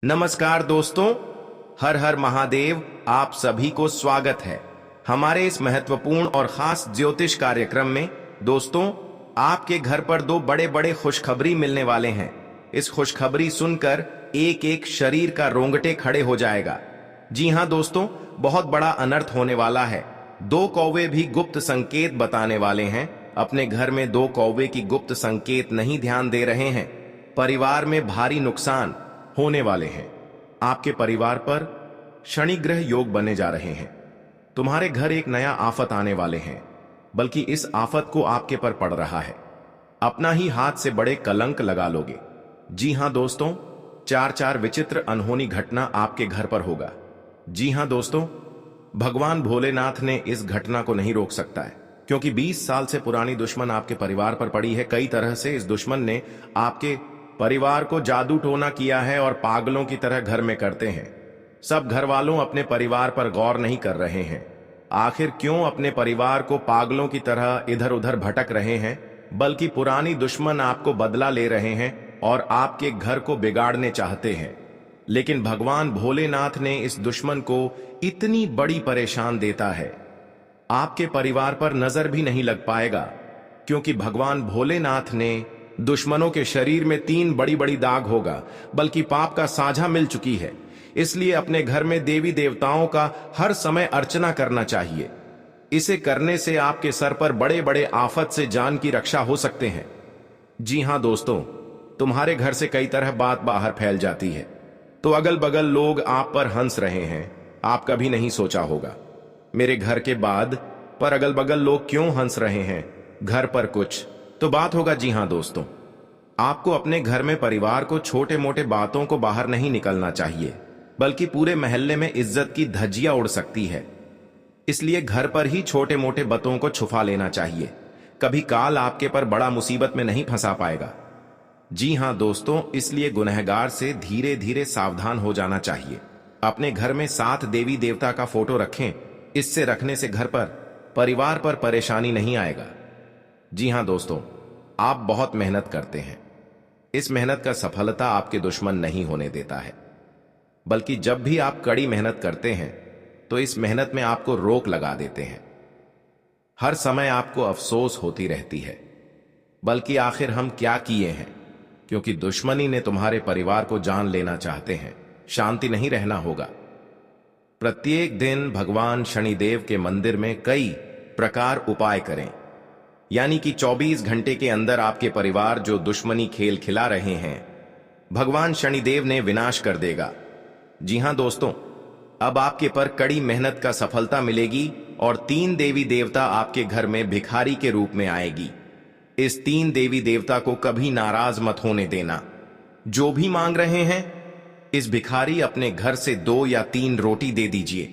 नमस्कार दोस्तों, हर हर महादेव। आप सभी को स्वागत है हमारे इस महत्वपूर्ण और खास ज्योतिष कार्यक्रम में। दोस्तों, आपके घर पर दो बड़े बड़े खुशखबरी मिलने वाले हैं। इस खुशखबरी सुनकर एक एक शरीर का रोंगटे खड़े हो जाएगा। जी हां दोस्तों, बहुत बड़ा अनर्थ होने वाला है। दो कौवे भी गुप्त संकेत बताने वाले हैं। अपने घर में दो कौवे की गुप्त संकेत नहीं ध्यान दे रहे हैं। परिवार में भारी नुकसान होने वाले हैं। आपके परिवार पर शनि ग्रह योग बने जा रहे हैं। तुम्हारे घर एक नया आफत आने वाले हैं, बल्कि इस आफत को आपके पर पड़ रहा है। अपना ही हाथ से बड़े कलंक लगा लोगे। जी हां दोस्तों, चार विचित्र अनहोनी घटना आपके घर पर होगा। जी हां दोस्तों, भगवान भोलेनाथ ने इस घटना को नहीं रोक सकता है, क्योंकि 20 साल से पुरानी दुश्मन आपके परिवार पर पड़ी है। कई तरह से इस दुश्मन ने आपके परिवार को जादू टोना किया है और पागलों की तरह घर में करते हैं। सब घर वालों अपने परिवार पर गौर नहीं कर रहे हैं। आखिर क्यों अपने परिवार को पागलों की तरह इधर उधर भटक रहे हैं, बल्कि पुरानी दुश्मन आपको बदला ले रहे हैं और आपके घर को बिगाड़ने चाहते हैं। लेकिन भगवान भोलेनाथ ने इस दुश्मन को इतनी बड़ी परेशान देता है, आपके परिवार पर नजर भी नहीं लग पाएगा, क्योंकि भगवान भोलेनाथ ने दुश्मनों के शरीर में 3 बड़ी बड़ी दाग होगा, बल्कि पाप का साझा मिल चुकी है। इसलिए अपने घर में देवी देवताओं का हर समय अर्चना करना चाहिए। इसे करने से आपके सर पर बड़े बड़े आफत से जान की रक्षा हो सकते हैं। जी हां दोस्तों, तुम्हारे घर से कई तरह बात बाहर फैल जाती है, तो अगल बगल लोग आप पर हंस रहे हैं। आप कभी नहीं सोचा होगा, मेरे घर के बाद पर अगल बगल लोग क्यों हंस रहे हैं, घर पर कुछ तो बात होगा। जी हां दोस्तों, आपको अपने घर में परिवार को छोटे मोटे बातों को बाहर नहीं निकलना चाहिए, बल्कि पूरे मोहल्ले में इज्जत की धज्जियां उड़ सकती है। इसलिए घर पर ही छोटे मोटे बातों को छुपा लेना चाहिए। कभी काल आपके पर बड़ा मुसीबत में नहीं फंसा पाएगा। जी हां दोस्तों, इसलिए गुनहगार से धीरे धीरे सावधान हो जाना चाहिए। अपने घर में 7 देवी देवता का फोटो रखें। इससे रखने से घर पर परिवार पर परेशानी नहीं आएगा। जी हां दोस्तों, आप बहुत मेहनत करते हैं। इस मेहनत का सफलता आपके दुश्मन नहीं होने देता है, बल्कि जब भी आप कड़ी मेहनत करते हैं तो इस मेहनत में आपको रोक लगा देते हैं। हर समय आपको अफसोस होती रहती है, बल्कि आखिर हम क्या किए हैं, क्योंकि दुश्मनी ने तुम्हारे परिवार को जान लेना चाहते हैं। शांति नहीं रहना होगा। प्रत्येक दिन भगवान शनिदेव के मंदिर में कई प्रकार उपाय करें, यानी कि 24 घंटे के अंदर आपके परिवार जो दुश्मनी खेल खिला रहे हैं, भगवान शनिदेव ने विनाश कर देगा। जी हां दोस्तों, अब आपके पर कड़ी मेहनत का सफलता मिलेगी और 3 देवी देवता आपके घर में भिखारी के रूप में आएगी। इस 3 देवी देवता को कभी नाराज मत होने देना। जो भी मांग रहे हैं, इस भिखारी अपने घर से 2 या 3 रोटी दे दीजिए,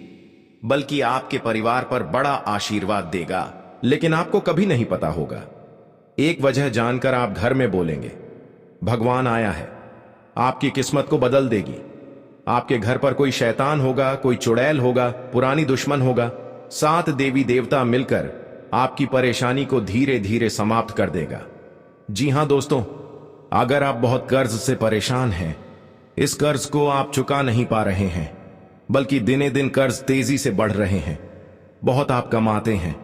बल्कि आपके परिवार पर बड़ा आशीर्वाद देगा। लेकिन आपको कभी नहीं पता होगा। एक वजह जानकर आप घर में बोलेंगे, भगवान आया है, आपकी किस्मत को बदल देगी। आपके घर पर कोई शैतान होगा, कोई चुड़ैल होगा, पुरानी दुश्मन होगा। 7 देवी देवता मिलकर आपकी परेशानी को धीरे धीरे समाप्त कर देगा। जी हां दोस्तों, अगर आप बहुत कर्ज से परेशान हैं, इस कर्ज को आप चुका नहीं पा रहे हैं, बल्कि दिने दिन कर्ज तेजी से बढ़ रहे हैं। बहुत आप कमाते हैं,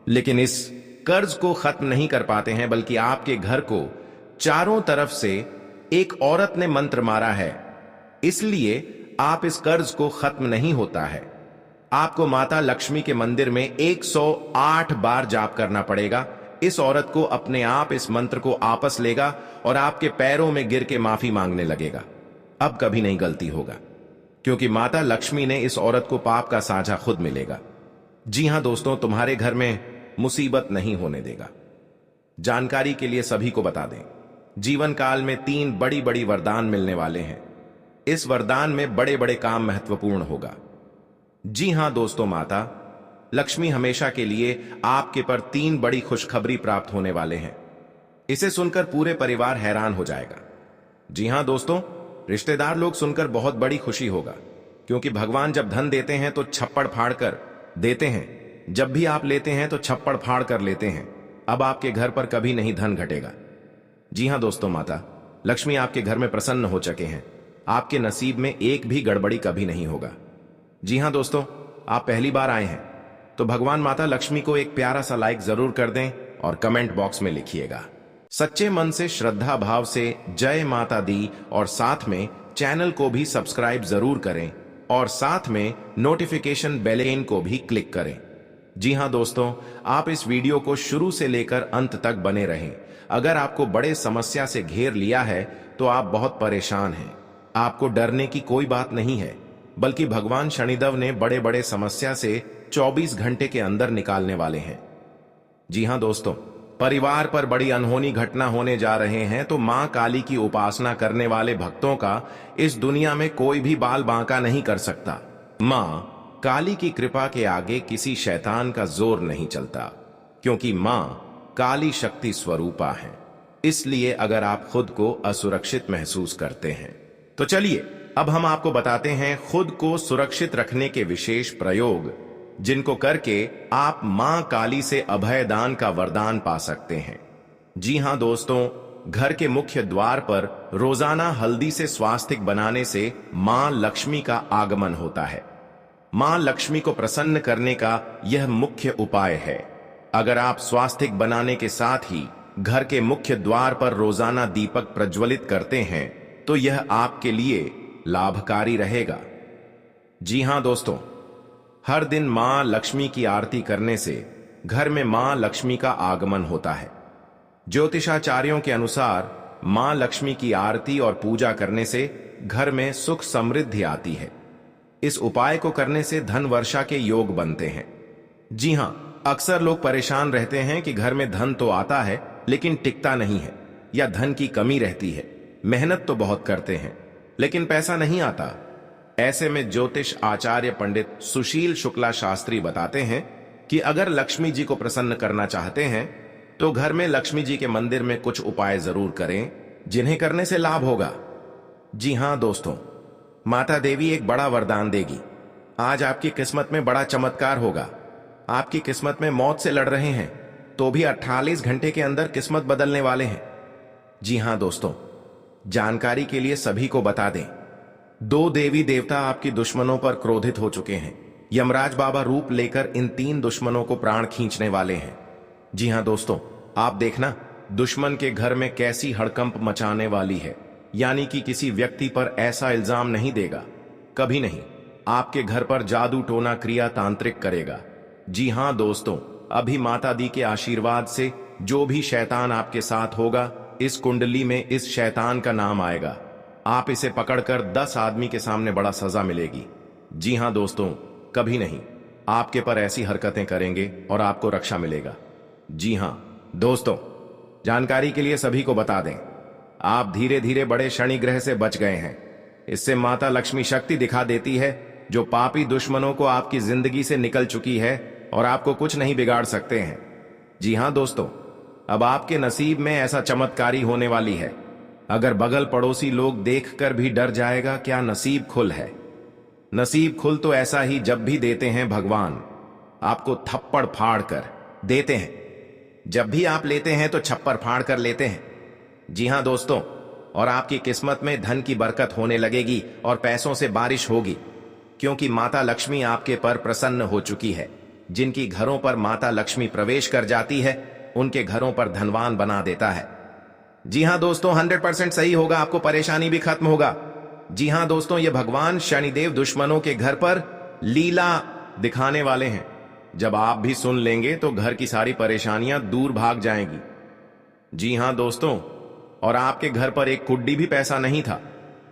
लेकिन इस कर्ज को खत्म नहीं कर पाते हैं, बल्कि आपके घर को चारों तरफ से एक औरत ने मंत्र मारा है, इसलिए आप इस कर्ज को खत्म नहीं होता है। आपको माता लक्ष्मी के मंदिर में 108 बार जाप करना पड़ेगा। इस औरत को अपने आप इस मंत्र को आपस लेगा और आपके पैरों में गिर के माफी मांगने लगेगा। अब कभी नहीं गलती होगा, क्योंकि माता लक्ष्मी ने इस औरत को पाप का साझा खुद मिलेगा। जी हां दोस्तों, तुम्हारे घर में मुसीबत नहीं होने देगा। जानकारी के लिए सभी को बता दें, जीवन काल में 3 बड़ी बड़ी वरदान मिलने वाले हैं। इस वरदान में बड़े बड़े काम महत्वपूर्ण होगा। जी हां दोस्तों, माता लक्ष्मी हमेशा के लिए आपके पर 3 बड़ी खुशखबरी प्राप्त होने वाले हैं। इसे सुनकर पूरे परिवार हैरान हो जाएगा। जी हां दोस्तों, रिश्तेदार लोग सुनकर बहुत बड़ी खुशी होगा, क्योंकि भगवान जब धन देते हैं तो छप्पड़ फाड़ कर देते हैं। जब भी आप लेते हैं तो छप्पड़ फाड़ कर लेते हैं। अब आपके घर पर कभी नहीं धन घटेगा। जी हां दोस्तों, माता लक्ष्मी आपके घर में प्रसन्न हो चुके हैं। आपके नसीब में एक भी गड़बड़ी कभी नहीं होगा। जी हां दोस्तों, आप पहली बार आए हैं तो भगवान माता लक्ष्मी को एक प्यारा सा लाइक जरूर कर दें और कमेंट बॉक्स में लिखिएगा। सच्चे मन से श्रद्धा भाव से जय माता दी और साथ में चैनल को भी सब्सक्राइब जरूर करें और साथ में नोटिफिकेशन बेल आइकन को भी क्लिक करें। जी हां दोस्तों, आप इस वीडियो को शुरू से लेकर अंत तक बने रहें। अगर आपको बड़े समस्या से घेर लिया है तो आप बहुत परेशान हैं। आपको डरने की कोई बात नहीं है, बल्कि भगवान शनिदेव ने बड़े बड़े समस्या से 24 घंटे के अंदर निकालने वाले हैं। जी हां दोस्तों, परिवार पर बड़ी अनहोनी घटना होने जा रहे हैं तो मां काली की उपासना करने वाले भक्तों का इस दुनिया में कोई भी बाल बांका नहीं कर सकता। मां काली की कृपा के आगे किसी शैतान का जोर नहीं चलता, क्योंकि मां काली शक्ति स्वरूपा है। इसलिए अगर आप खुद को असुरक्षित महसूस करते हैं तो चलिए अब हम आपको बताते हैं खुद को सुरक्षित रखने के विशेष प्रयोग, जिनको करके आप मां काली से अभय दान का वरदान पा सकते हैं। जी हां दोस्तों, घर के मुख्य द्वार पर रोजाना हल्दी से स्वास्तिक बनाने से मां लक्ष्मी का आगमन होता है। मां लक्ष्मी को प्रसन्न करने का यह मुख्य उपाय है। अगर आप स्वास्तिक बनाने के साथ ही घर के मुख्य द्वार पर रोजाना दीपक प्रज्वलित करते हैं तो यह आपके लिए लाभकारी रहेगा। जी हां दोस्तों, हर दिन मां लक्ष्मी की आरती करने से घर में मां लक्ष्मी का आगमन होता है। ज्योतिषाचार्यों के अनुसार मां लक्ष्मी की आरती और पूजा करने से घर में सुख समृद्धि आती है। इस उपाय को करने से धन वर्षा के योग बनते हैं। जी हां, अक्सर लोग परेशान रहते हैं कि घर में धन तो आता है लेकिन टिकता नहीं है, या धन की कमी रहती है। मेहनत तो बहुत करते हैं लेकिन पैसा नहीं आता। ऐसे में ज्योतिष आचार्य पंडित सुशील शुक्ला शास्त्री बताते हैं कि अगर लक्ष्मी जी को प्रसन्न करना चाहते हैं तो घर में लक्ष्मी जी के मंदिर में कुछ उपाय जरूर करें, जिन्हें करने से लाभ होगा। जी हां दोस्तों, माता देवी एक बड़ा वरदान देगी। आज आपकी किस्मत में बड़ा चमत्कार होगा। आपकी किस्मत में मौत से लड़ रहे हैं तो भी 48 घंटे के अंदर किस्मत बदलने वाले हैं। जी हां दोस्तों, जानकारी के लिए सभी को बता दें, 2 देवी देवता आपकी दुश्मनों पर क्रोधित हो चुके हैं। यमराज बाबा रूप लेकर इन 3 दुश्मनों को प्राण खींचने वाले हैं। जी हां दोस्तों, आप देखना दुश्मन के घर में कैसी हड़कंप मचाने वाली है। यानी कि किसी व्यक्ति पर ऐसा इल्जाम नहीं देगा, कभी नहीं। आपके घर पर जादू टोना क्रिया तांत्रिक करेगा। जी हां दोस्तों, अभी माता दी के आशीर्वाद से जो भी शैतान आपके साथ होगा, इस कुंडली में इस शैतान का नाम आएगा। आप इसे पकड़कर 10 आदमी के सामने बड़ा सजा मिलेगी। जी हां दोस्तों, कभी नहीं आपके पर ऐसी हरकतें करेंगे और आपको रक्षा मिलेगा। जी हां दोस्तों, जानकारी के लिए सभी को बता दें, आप धीरे धीरे बड़े शनि ग्रह से बच गए हैं। इससे माता लक्ष्मी शक्ति दिखा देती है जो पापी दुश्मनों को आपकी जिंदगी से निकल चुकी है और आपको कुछ नहीं बिगाड़ सकते हैं। जी हां दोस्तों, अब आपके नसीब में ऐसा चमत्कारी होने वाली है, अगर बगल पड़ोसी लोग देखकर भी डर जाएगा क्या नसीब खुल है। नसीब खुल तो ऐसा ही जब भी देते हैं भगवान, आपको थप्पड़ फाड़ कर देते हैं। जब भी आप लेते हैं तो छप्पर फाड़ कर लेते हैं। जी हां दोस्तों, और आपकी किस्मत में धन की बरकत होने लगेगी और पैसों से बारिश होगी, क्योंकि माता लक्ष्मी आपके पर प्रसन्न हो चुकी है। जिनकी घरों पर माता लक्ष्मी प्रवेश कर जाती है उनके घरों पर धनवान बना देता है। जी हां दोस्तों, 100% सही होगा, आपको परेशानी भी खत्म होगा। जी हां दोस्तों, ये भगवान शनिदेव दुश्मनों के घर पर लीला दिखाने वाले हैं। जब आप भी सुन लेंगे तो घर की सारी परेशानियां दूर भाग जाएंगी। जी हां दोस्तों, और आपके घर पर एक कुड्डी भी पैसा नहीं था,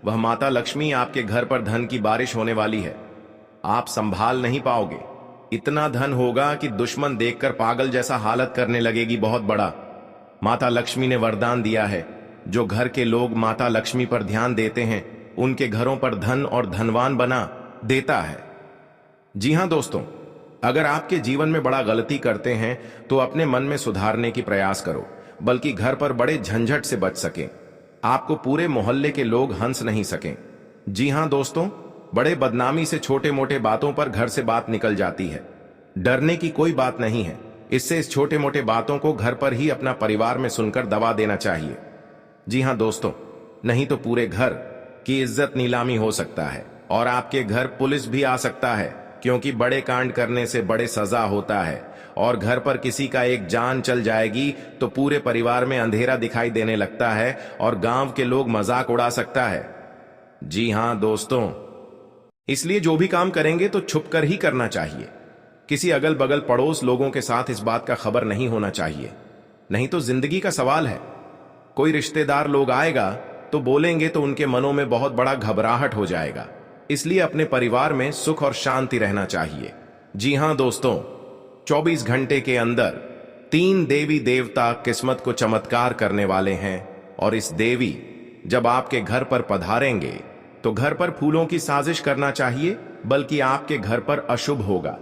वह माता लक्ष्मी आपके घर पर धन की बारिश होने वाली है। आप संभाल नहीं पाओगे, इतना धन होगा कि दुश्मन देखकर पागल जैसा हालत करने लगेगी, बहुत बड़ा। माता लक्ष्मी ने वरदान दिया है, जो घर के लोग माता लक्ष्मी पर ध्यान देते हैं उनके घरों पर धन और धनवान बना देता है। जी हां दोस्तों, अगर आपके जीवन में बड़ा गलती करते हैं तो अपने मन में सुधारने की प्रयास करो, बल्कि घर पर बड़े झंझट से बच सकें। आपको पूरे मोहल्ले के लोग हंस नहीं सकें। जी हां दोस्तों, बड़े बदनामी से छोटे मोटे बातों पर घर से बात निकल जाती है। डरने की कोई बात नहीं है, इससे इस छोटे मोटे बातों को घर पर ही अपना परिवार में सुनकर दबा देना चाहिए। जी हां दोस्तों, नहीं तो पूरे घर कि इज्जत नीलामी हो सकता है और आपके घर पुलिस भी आ सकता है, क्योंकि बड़े कांड करने से बड़े सजा होता है। और घर पर किसी का एक जान चल जाएगी तो पूरे परिवार में अंधेरा दिखाई देने लगता है और गांव के लोग मजाक उड़ा सकता है। जी हां दोस्तों, इसलिए जो भी काम करेंगे तो छुप कर ही करना चाहिए। किसी अगल बगल पड़ोस लोगों के साथ इस बात का खबर नहीं होना चाहिए, नहीं तो जिंदगी का सवाल है। कोई रिश्तेदार लोग आएगा तो बोलेंगे तो उनके मनों में बहुत बड़ा घबराहट हो जाएगा। इसलिए अपने परिवार में सुख और शांति रहना चाहिए। जी हां दोस्तों, 24 घंटे के अंदर 3 देवी देवता किस्मत को चमत्कार करने वाले हैं, और इस देवी जब आपके घर पर पधारेंगे तो घर पर फूलों की साजिश करना चाहिए, बल्कि आपके घर पर अशुभ होगा।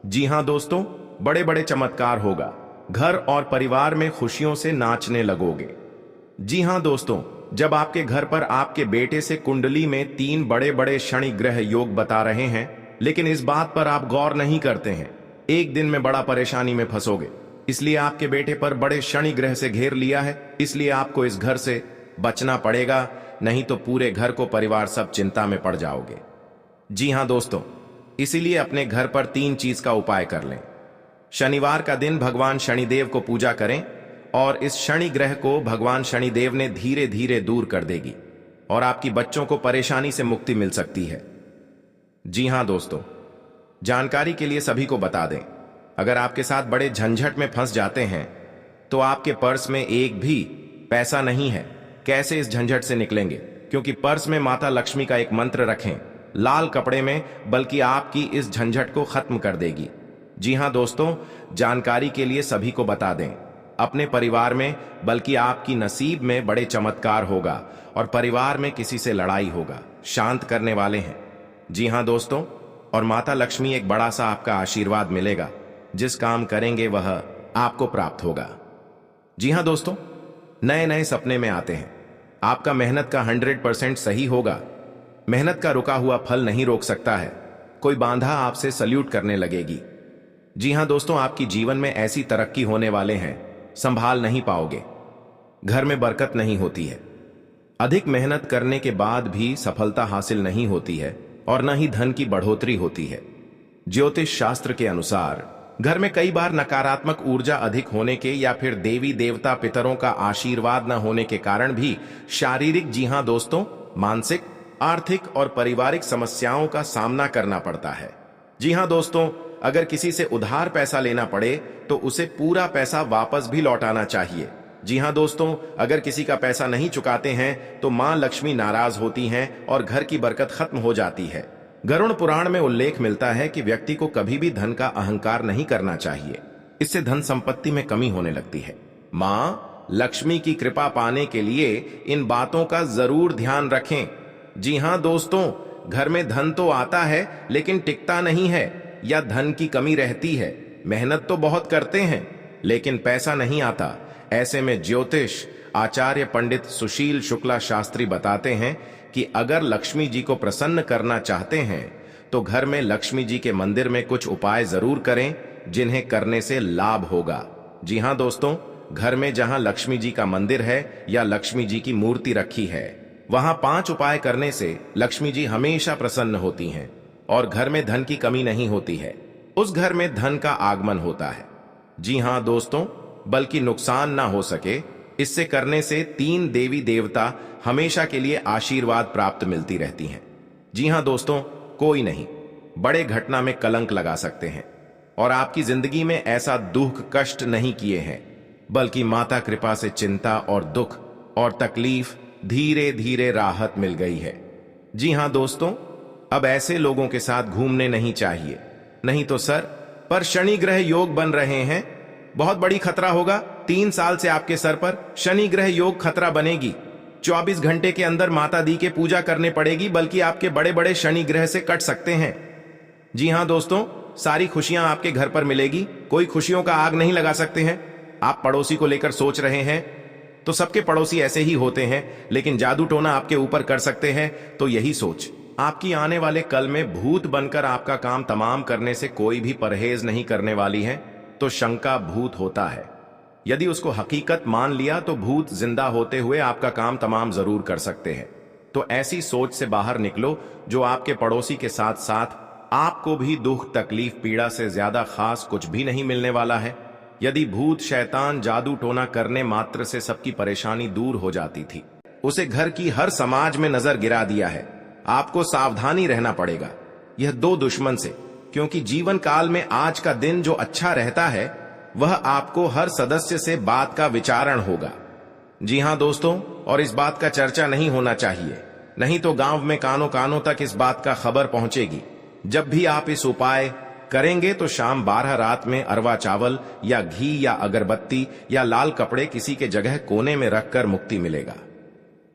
जी हां दोस्तों, बड़े बड़े चमत्कार होगा। घर और परिवार में खुशियों से नाचने लगोगे। जी हां दोस्तों, जब आपके घर पर आपके बेटे से कुंडली में 3 बड़े बड़े शनि ग्रह योग बता रहे हैं, लेकिन इस बात पर आप गौर नहीं करते हैं, एक दिन में बड़ा परेशानी में फंसोगे। इसलिए आपके बेटे पर बड़े शनि ग्रह से घेर लिया है, इसलिए आपको इस घर से बचना पड़ेगा, नहीं तो पूरे घर को परिवार सब चिंता में पड़ जाओगे। जी हां दोस्तों, इसीलिए अपने घर पर 3 चीज का उपाय कर लें। शनिवार का दिन भगवान शनिदेव को पूजा करें, और इस शनि ग्रह को भगवान शनिदेव ने धीरे धीरे दूर कर देगी और आपकी बच्चों को परेशानी से मुक्ति मिल सकती है। जी हां दोस्तों, जानकारी के लिए सभी को बता दें, अगर आपके साथ बड़े झंझट में फंस जाते हैं तो आपके पर्स में एक भी पैसा नहीं है, कैसे इस झंझट से निकलेंगे? क्योंकि पर्स में माता लक्ष्मी का एक मंत्र रखें, लाल कपड़े में, बल्कि आपकी इस झंझट को खत्म कर देगी। जी हां दोस्तों, जानकारी के लिए सभी को बता दें, अपने परिवार में बल्कि आपकी नसीब में बड़े चमत्कार होगा और परिवार में किसी से लड़ाई होगा, शांत करने वाले हैं। जी हां दोस्तों, और माता लक्ष्मी एक बड़ा सा आपका आशीर्वाद मिलेगा, जिस काम करेंगे वह आपको प्राप्त होगा। जी हां दोस्तों, नए नए सपने में आते हैं, आपका मेहनत का 100% सही होगा। मेहनत का रुका हुआ फल नहीं रोक सकता है, कोई बांधा आपसे सल्यूट करने लगेगी। जी हां दोस्तों, आपकी जीवन में ऐसी तरक्की होने वाले हैं, संभाल नहीं पाओगे। घर में बरकत नहीं होती है, अधिक मेहनत करने के बाद भी सफलता हासिल नहीं होती है, और न ही धन की बढ़ोतरी होती है। ज्योतिष शास्त्र के अनुसार घर में कई बार नकारात्मक ऊर्जा अधिक होने के या फिर देवी देवता पितरों का आशीर्वाद न होने के कारण भी शारीरिक, जी हां दोस्तों, मानसिक, आर्थिक और पारिवारिक समस्याओं का सामना करना पड़ता है। जी हां दोस्तों, अगर किसी से उधार पैसा लेना पड़े तो उसे पूरा पैसा वापस भी लौटाना चाहिए। जी हां दोस्तों, अगर किसी का पैसा नहीं चुकाते हैं तो मां लक्ष्मी नाराज होती हैं और घर की बरकत खत्म हो जाती है। गरुड़ पुराण में उल्लेख मिलता है कि व्यक्ति को कभी भी धन का अहंकार नहीं करना चाहिए, इससे धन संपत्ति में कमी होने लगती है। मां लक्ष्मी की कृपा पाने के लिए इन बातों का जरूर ध्यान रखें। जी हां दोस्तों, घर में धन तो आता है लेकिन टिकता नहीं है, या धन की कमी रहती है। मेहनत तो बहुत करते हैं लेकिन पैसा नहीं आता। ऐसे में ज्योतिष आचार्य पंडित सुशील शुक्ला शास्त्री बताते हैं कि अगर लक्ष्मी जी को प्रसन्न करना चाहते हैं तो घर में लक्ष्मी जी के मंदिर में कुछ उपाय जरूर करें, जिन्हें करने से लाभ होगा। जी हां दोस्तों, घर में जहां लक्ष्मी जी का मंदिर है या लक्ष्मी जी की मूर्ति रखी है, वहां 5 उपाय करने से लक्ष्मी जी हमेशा प्रसन्न होती हैं और घर में धन की कमी नहीं होती है, उस घर में धन का आगमन होता है। जी हां दोस्तों, बल्कि नुकसान ना हो सके, इससे करने से 3 देवी देवता हमेशा के लिए आशीर्वाद प्राप्त मिलती रहती हैं। जी हां दोस्तों, कोई नहीं बड़े घटना में कलंक लगा सकते हैं और आपकी जिंदगी में ऐसा दुख कष्ट नहीं किए हैं, बल्कि माता कृपा से चिंता और दुख और तकलीफ धीरे धीरे राहत मिल गई है। जी हां दोस्तों, अब ऐसे लोगों के साथ घूमने नहीं चाहिए, नहीं तो सर पर शनि ग्रह योग बन रहे हैं, बहुत बड़ी खतरा होगा। 3 साल से आपके सर पर शनि ग्रह योग खतरा बनेगी। 24 घंटे के अंदर माता दी के पूजा करने पड़ेगी, बल्कि आपके बड़े बड़े शनि ग्रह से कट सकते हैं। जी हां दोस्तों, सारी खुशियां आपके घर पर मिलेगी, कोई खुशियों का आग नहीं लगा सकते हैं। आप पड़ोसी को लेकर सोच रहे हैं तो सबके पड़ोसी ऐसे ही होते हैं, लेकिन जादू टोना आपके ऊपर कर सकते हैं, तो यही सोच आपकी आने वाले कल में भूत बनकर आपका काम तमाम करने से कोई भी परहेज नहीं करने वाली है। तो शंका भूत होता है, यदि उसको हकीकत मान लिया तो भूत जिंदा होते हुए आपका काम तमाम जरूर कर सकते हैं। तो ऐसी सोच से बाहर निकलो जो आपके पड़ोसी के साथ साथ आपको भी दुख तकलीफ पीड़ा से ज्यादा खास कुछ भी नहीं मिलने वाला है। यदि भूत शैतान जादू टोना करने मात्र से सबकी परेशानी दूर हो जाती थी, उसे घर की हर समाज में नजर गिरा दिया है। आपको सावधानी रहना पड़ेगा यह दो दुश्मन से, क्योंकि जीवन काल में आज का दिन जो अच्छा रहता है वह आपको हर सदस्य से बात का विचारण होगा। जी हां दोस्तों, और इस बात का चर्चा नहीं होना चाहिए, नहीं तो गांव में कानों कानों तक इस बात का खबर पहुंचेगी। जब भी आप इस उपाय करेंगे तो शाम 12 रात में अरवा चावल या घी या अगरबत्ती या लाल कपड़े किसी के जगह कोने में रखकर मुक्ति मिलेगा।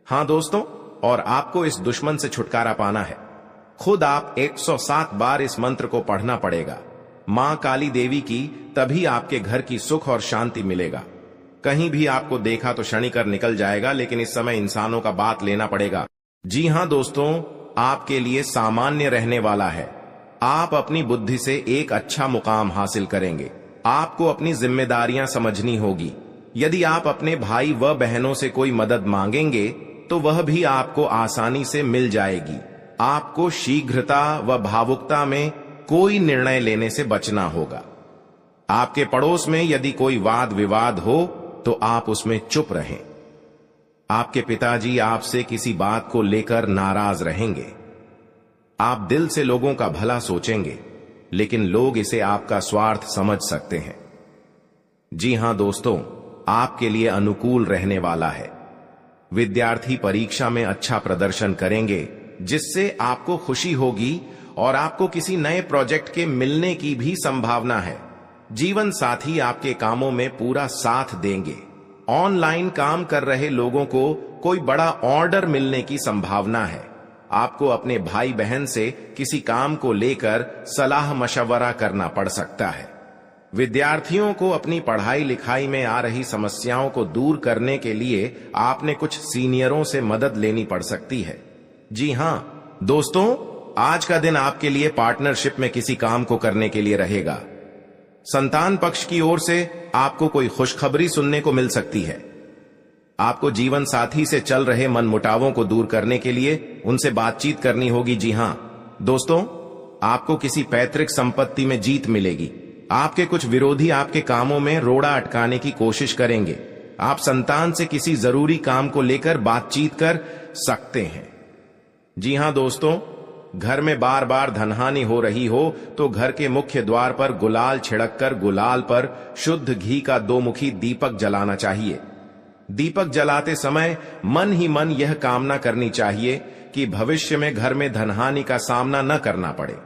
हां दोस्तों, और आपको इस दुश्मन से छुटकारा पाना है। खुद आप 107 बार इस मंत्र को पढ़ना पड़ेगा। मां काली देवी की, तभी आपके घर की सुख और शांति मिलेगा। कहीं भी आपको देखा तो क्षणिकर निकल जाएगा, लेकिन इस समय इंसानों का बात लेना पड़ेगा। जी हां दोस्तों, आपके लिए सामान्य रहने वाला है। आप अपनी बुद्धि से एक अच्छा मुकाम हासिल करेंगे। आपको अपनी जिम्मेदारियां समझनी होगी। यदि आप अपने भाई व बहनों से कोई मदद मांगेंगे तो वह भी आपको आसानी से मिल जाएगी। आपको शीघ्रता व भावुकता में कोई निर्णय लेने से बचना होगा। आपके पड़ोस में यदि कोई वाद विवाद हो तो आप उसमें चुप रहें। आपके पिताजी आपसे किसी बात को लेकर नाराज रहेंगे। आप दिल से लोगों का भला सोचेंगे, लेकिन लोग इसे आपका स्वार्थ समझ सकते हैं। जी हां दोस्तों, आपके लिए अनुकूल रहने वाला है। विद्यार्थी परीक्षा में अच्छा प्रदर्शन करेंगे, जिससे आपको खुशी होगी और आपको किसी नए प्रोजेक्ट के मिलने की भी संभावना है। जीवन साथी आपके कामों में पूरा साथ देंगे। ऑनलाइन काम कर रहे लोगों को कोई बड़ा ऑर्डर मिलने की संभावना है। आपको अपने भाई बहन से किसी काम को लेकर सलाह मशवरा करना पड़ सकता है। विद्यार्थियों को अपनी पढ़ाई लिखाई में आ रही समस्याओं को दूर करने के लिए आपने कुछ सीनियरों से मदद लेनी पड़ सकती है। जी हां दोस्तों, आज का दिन आपके लिए पार्टनरशिप में किसी काम को करने के लिए रहेगा। संतान पक्ष की ओर से आपको कोई खुशखबरी सुनने को मिल सकती है। आपको जीवन साथी से चल रहे मनमुटावों को दूर करने के लिए उनसे बातचीत करनी होगी। जी हां दोस्तों, आपको किसी पैतृक संपत्ति में जीत मिलेगी। आपके कुछ विरोधी आपके कामों में रोड़ा अटकाने की कोशिश करेंगे। आप संतान से किसी जरूरी काम को लेकर बातचीत कर सकते हैं। जी हां दोस्तों, घर में बार बार धनहानि हो रही हो तो घर के मुख्य द्वार पर गुलाल छिड़ककर गुलाल पर शुद्ध घी का 2 मुखी दीपक जलाना चाहिए। दीपक जलाते समय मन ही मन यह कामना करनी चाहिए कि भविष्य में घर में धनहानि का सामना न करना पड़े।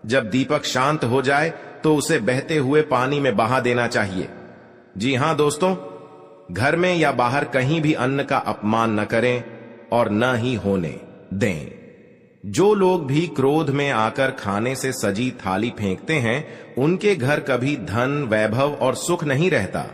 जब दीपक शांत हो जाए तो उसे बहते हुए पानी में बहा देना चाहिए। जी हां दोस्तों, घर में या बाहर कहीं भी अन्न का अपमान न करें और न ही होने दें। जो लोग भी क्रोध में आकर खाने से सजी थाली फेंकते हैं, उनके घर कभी धन, वैभव और सुख नहीं रहता।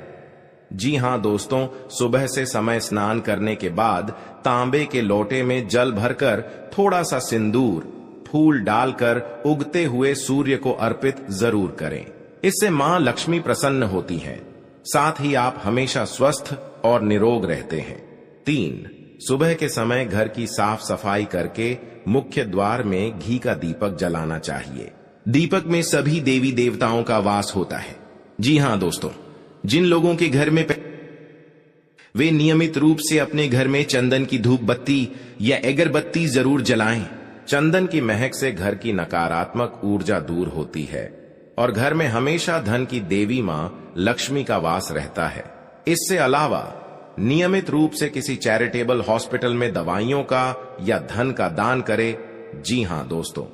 जी हां दोस्तों, सुबह से समय स्नान करने के बाद तांबे के लोटे में जल भरकर थोड़ा सा सिंदूर, फूल डालकर उगते हुए सूर्य को अर्पित जरूर करें। इससे मां लक्ष्मी प्रसन्न होती हैं। साथ ही आप हमेशा स्वस्थ और निरोग रहते हैं। 3, सुबह के समय घर की साफ सफाई करके मुख्य द्वार में घी का दीपक जलाना चाहिए। दीपक में सभी देवी देवताओं का वास होता है। जी हां दोस्तों, जिन लोगों के घर में वे नियमित रूप से अपने घर में चंदन की धूप बत्ती या अगरबत्ती जरूर जलाएं। चंदन की महक से घर की नकारात्मक ऊर्जा दूर होती है और घर में हमेशा धन की देवी मां लक्ष्मी का वास रहता है। इससे अलावा नियमित रूप से किसी चैरिटेबल हॉस्पिटल में दवाइयों का या धन का दान करें। जी हां दोस्तों,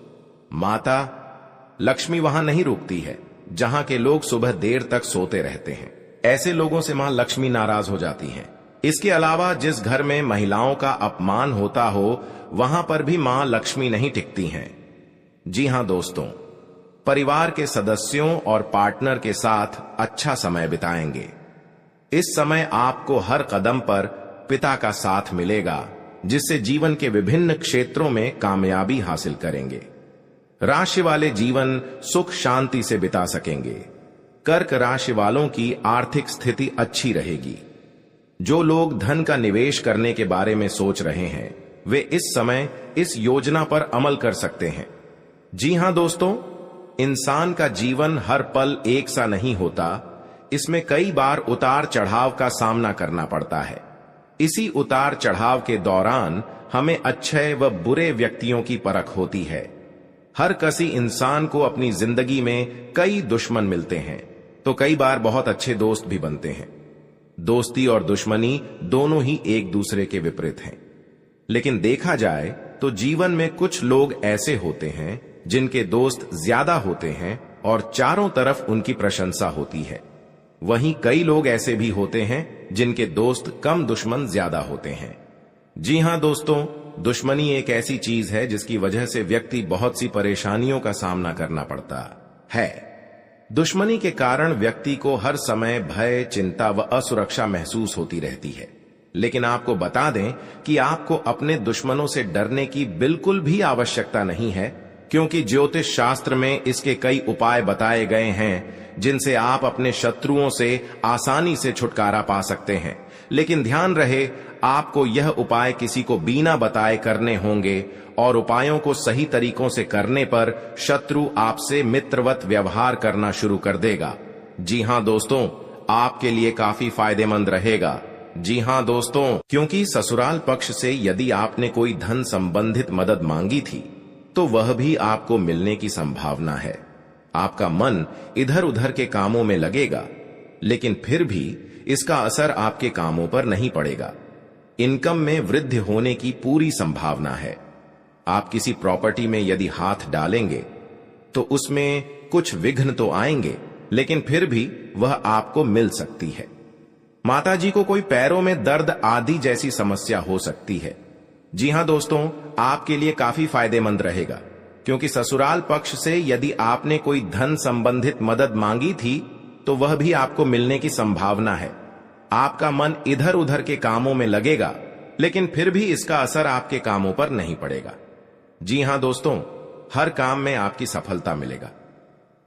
माता लक्ष्मी वहां नहीं रुकती है जहां के लोग सुबह देर तक सोते रहते हैं। ऐसे लोगों से मां लक्ष्मी नाराज हो जाती हैं। इसके अलावा जिस घर में महिलाओं का अपमान होता हो, वहां पर भी मां लक्ष्मी नहीं टिकती हैं। जी हां दोस्तों, परिवार के सदस्यों और पार्टनर के साथ अच्छा समय बिताएंगे। इस समय आपको हर कदम पर पिता का साथ मिलेगा, जिससे जीवन के विभिन्न क्षेत्रों में कामयाबी हासिल करेंगे। राशि वाले जीवन सुख शांति से बिता सकेंगे। कर्क राशि वालों की आर्थिक स्थिति अच्छी रहेगी। जो लोग धन का निवेश करने के बारे में सोच रहे हैं, वे इस समय इस योजना पर अमल कर सकते हैं। जी हां दोस्तों, इंसान का जीवन हर पल एक सा नहीं होता। इसमें कई बार उतार चढ़ाव का सामना करना पड़ता है। इसी उतार चढ़ाव के दौरान हमें अच्छे व बुरे व्यक्तियों की परख होती है। हर किसी इंसान को अपनी जिंदगी में कई दुश्मन मिलते हैं, तो कई बार बहुत अच्छे दोस्त भी बनते हैं। दोस्ती और दुश्मनी दोनों ही एक दूसरे के विपरीत हैं। लेकिन देखा जाए तो जीवन में कुछ लोग ऐसे होते हैं जिनके दोस्त ज्यादा होते हैं और चारों तरफ उनकी प्रशंसा होती है। वहीं कई लोग ऐसे भी होते हैं जिनके दोस्त कम, दुश्मन ज्यादा होते हैं। जी हां दोस्तों, दुश्मनी एक ऐसी चीज है जिसकी वजह से व्यक्ति बहुत सी परेशानियों का सामना करना पड़ता है। दुश्मनी के कारण व्यक्ति को हर समय भय, चिंता व असुरक्षा महसूस होती रहती है। लेकिन आपको बता दें कि आपको अपने दुश्मनों से डरने की बिल्कुल भी आवश्यकता नहीं है, क्योंकि ज्योतिष शास्त्र में इसके कई उपाय बताए गए हैं जिनसे आप अपने शत्रुओं से आसानी से छुटकारा पा सकते हैं। लेकिन ध्यान रहे, आपको यह उपाय किसी को बिना बताए करने होंगे और उपायों को सही तरीकों से करने पर शत्रु आपसे मित्रवत व्यवहार करना शुरू कर देगा। जी हां दोस्तों, आपके लिए काफी फायदेमंद रहेगा। जी हां दोस्तों, क्योंकि ससुराल पक्ष से यदि आपने कोई धन संबंधित मदद मांगी थी तो वह भी आपको मिलने की संभावना है। आपका मन इधर उधर के कामों में लगेगा, लेकिन फिर भी इसका असर आपके कामों पर नहीं पड़ेगा। इनकम में वृद्धि होने की पूरी संभावना है। आप किसी प्रॉपर्टी में यदि हाथ डालेंगे तो उसमें कुछ विघ्न तो आएंगे, लेकिन फिर भी वह आपको मिल सकती है। माताजी को कोई पैरों में दर्द आदि जैसी समस्या हो सकती है। जी हां दोस्तों, आपके लिए काफी फायदेमंद रहेगा, क्योंकि ससुराल पक्ष से यदि आपने कोई धन संबंधित मदद मांगी थी तो वह भी आपको मिलने की संभावना है। आपका मन इधर उधर के कामों में लगेगा, लेकिन फिर भी इसका असर आपके कामों पर नहीं पड़ेगा। जी हां दोस्तों, हर काम में आपकी सफलता मिलेगा।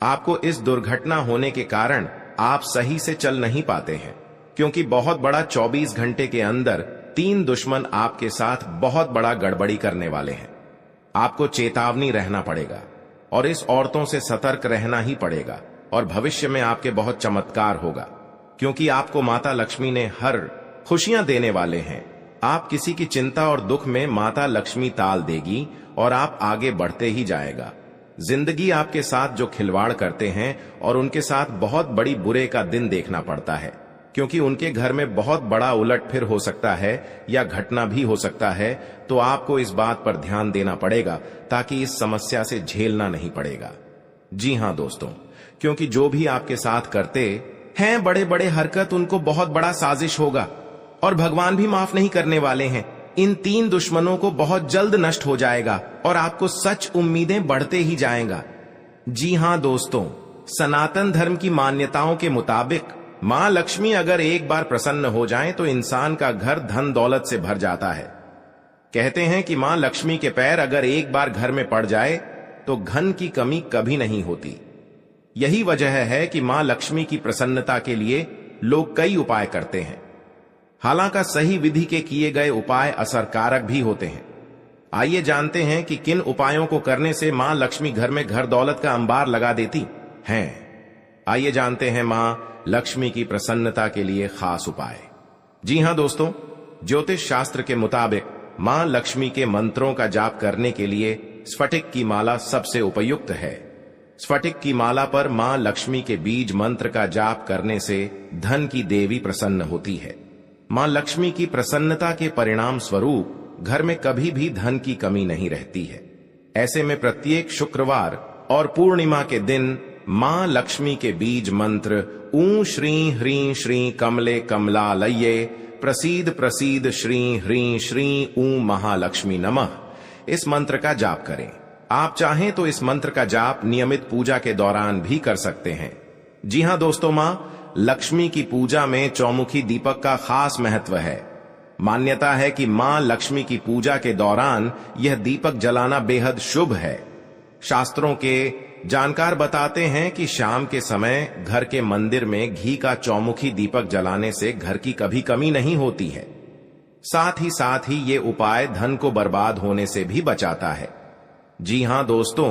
आपको इस दुर्घटना होने के कारण आप सही से चल नहीं पाते हैं, क्योंकि बहुत बड़ा 24 घंटे के अंदर 3 दुश्मन आपके साथ बहुत बड़ा गड़बड़ी करने वाले हैं। आपको चेतावनी रहना पड़ेगा और इस औरतों से सतर्क रहना ही पड़ेगा, और भविष्य में आपके बहुत चमत्कार होगा, क्योंकि आपको माता लक्ष्मी ने हर खुशियां देने वाले हैं। आप किसी की चिंता और दुख में माता लक्ष्मी ताल देगी और आप आगे बढ़ते ही जाएगा। जिंदगी आपके साथ जो खिलवाड़ करते हैं और उनके साथ बहुत बड़ी बुरे का दिन देखना पड़ता है, क्योंकि उनके घर में बहुत बड़ा उलटफेर हो सकता है या घटना भी हो सकता है। तो आपको इस बात पर ध्यान देना पड़ेगा ताकि इस समस्या से झेलना नहीं पड़ेगा। जी हां दोस्तों, क्योंकि जो भी आपके साथ करते हैं बड़े बड़े हरकत, उनको बहुत बड़ा साजिश होगा और भगवान भी माफ नहीं करने वाले हैं। इन 3 दुश्मनों को बहुत जल्द नष्ट हो जाएगा और आपको सच उम्मीदें बढ़ते ही जाएगा। जी हां दोस्तों, सनातन धर्म की मान्यताओं के मुताबिक मां लक्ष्मी अगर एक बार प्रसन्न हो जाएं तो इंसान का घर धन दौलत से भर जाता है। कहते हैं कि मां लक्ष्मी के पैर अगर एक बार घर में पड़ जाए तो धन की कमी कभी नहीं होती। यही वजह है कि मां लक्ष्मी की प्रसन्नता के लिए लोग कई उपाय करते हैं। हालांकि सही विधि के किए गए उपाय असरकारक भी होते हैं। आइए जानते हैं कि किन उपायों को करने से मां लक्ष्मी घर में घर दौलत का अंबार लगा देती हैं। आइए जानते हैं मां लक्ष्मी की प्रसन्नता के लिए खास उपाय। जी हां दोस्तों, ज्योतिष शास्त्र के मुताबिक मां लक्ष्मी के मंत्रों का जाप करने के लिए स्फटिक की माला सबसे उपयुक्त है। स्फटिक की माला पर मां लक्ष्मी के बीज मंत्र का जाप करने से धन की देवी प्रसन्न होती है। मां लक्ष्मी की प्रसन्नता के परिणाम स्वरूप घर में कभी भी धन की कमी नहीं रहती है। ऐसे में प्रत्येक शुक्रवार और पूर्णिमा के दिन मां लक्ष्मी के बीज मंत्र ऊ श्री ह्रीं श्री कमले कमलालये प्रसीद प्रसीद श्री ह्रीं श्री ऊ महालक्ष्मी नमः, इस मंत्र का जाप करें। आप चाहें तो इस मंत्र का जाप नियमित पूजा के दौरान भी कर सकते हैं। जी हां दोस्तों, मां लक्ष्मी की पूजा में चौमुखी दीपक का खास महत्व है। मान्यता है कि मां लक्ष्मी की पूजा के दौरान यह दीपक जलाना बेहद शुभ है। शास्त्रों के जानकार बताते हैं कि शाम के समय घर के मंदिर में घी का चौमुखी दीपक जलाने से घर की कभी कमी नहीं होती है। साथ ही ये उपाय धन को बर्बाद होने से भी बचाता है। जी हां दोस्तों,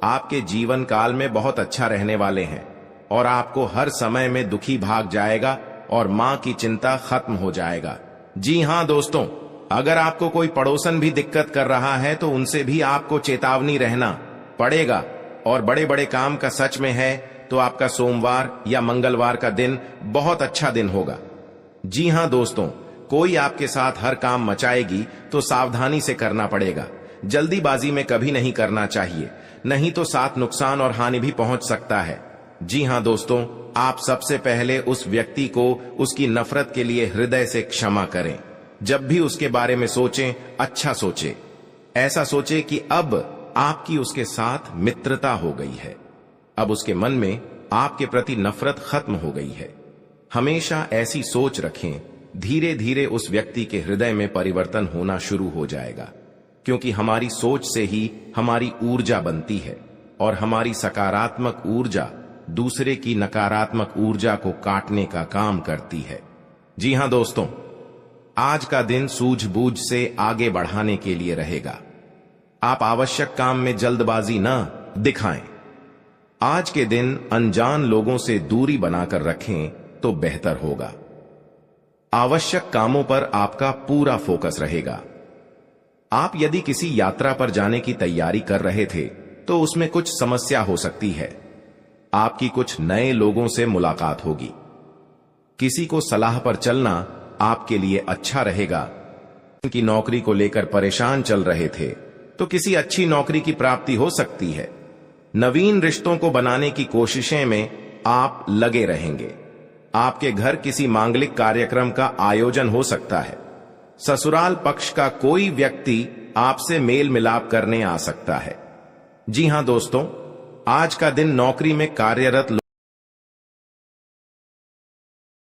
आपके जीवन काल में बहुत अच्छा रहने वाले हैं और आपको हर समय में दुखी भाग जाएगा और मां की चिंता खत्म हो जाएगा। जी हां दोस्तों, अगर आपको कोई पड़ोसन भी दिक्कत कर रहा है तो उनसे भी आपको चेतावनी रहना पड़ेगा। और बड़े बड़े काम का सच में है तो आपका सोमवार या मंगलवार का दिन बहुत अच्छा दिन होगा। जी हां दोस्तों, कोई आपके साथ हर काम मचाएगी तो सावधानी से करना पड़ेगा। जल्दीबाजी में कभी नहीं करना चाहिए, नहीं तो साथ नुकसान और हानि भी पहुंच सकता है। जी हां दोस्तों, आप सबसे पहले उस व्यक्ति को उसकी नफरत के लिए हृदय से क्षमा करें। जब भी उसके बारे में सोचें, अच्छा सोचें। ऐसा सोचें कि अब आपकी उसके साथ मित्रता हो गई है, अब उसके मन में आपके प्रति नफरत खत्म हो गई है। हमेशा ऐसी सोच रखें, धीरे धीरे उस व्यक्ति के हृदय में परिवर्तन होना शुरू हो जाएगा, क्योंकि हमारी सोच से ही हमारी ऊर्जा बनती है और हमारी सकारात्मक ऊर्जा दूसरे की नकारात्मक ऊर्जा को काटने का काम करती है। जी हां दोस्तों, आज का दिन सूझबूझ से आगे बढ़ाने के लिए रहेगा। आप आवश्यक काम में जल्दबाजी न दिखाएं। आज के दिन अनजान लोगों से दूरी बनाकर रखें तो बेहतर होगा। आवश्यक कामों पर आपका पूरा फोकस रहेगा। आप यदि किसी यात्रा पर जाने की तैयारी कर रहे थे तो उसमें कुछ समस्या हो सकती है। आपकी कुछ नए लोगों से मुलाकात होगी। किसी को सलाह पर चलना आपके लिए अच्छा रहेगा। उनकी नौकरी को लेकर परेशान चल रहे थे तो किसी अच्छी नौकरी की प्राप्ति हो सकती है। नवीन रिश्तों को बनाने की कोशिशें में आप लगे रहेंगे। आपके घर किसी मांगलिक कार्यक्रम का आयोजन हो सकता है। ससुराल पक्ष का कोई व्यक्ति आपसे मेल मिलाप करने आ सकता है। जी हां दोस्तों, आज का दिन नौकरी में कार्यरत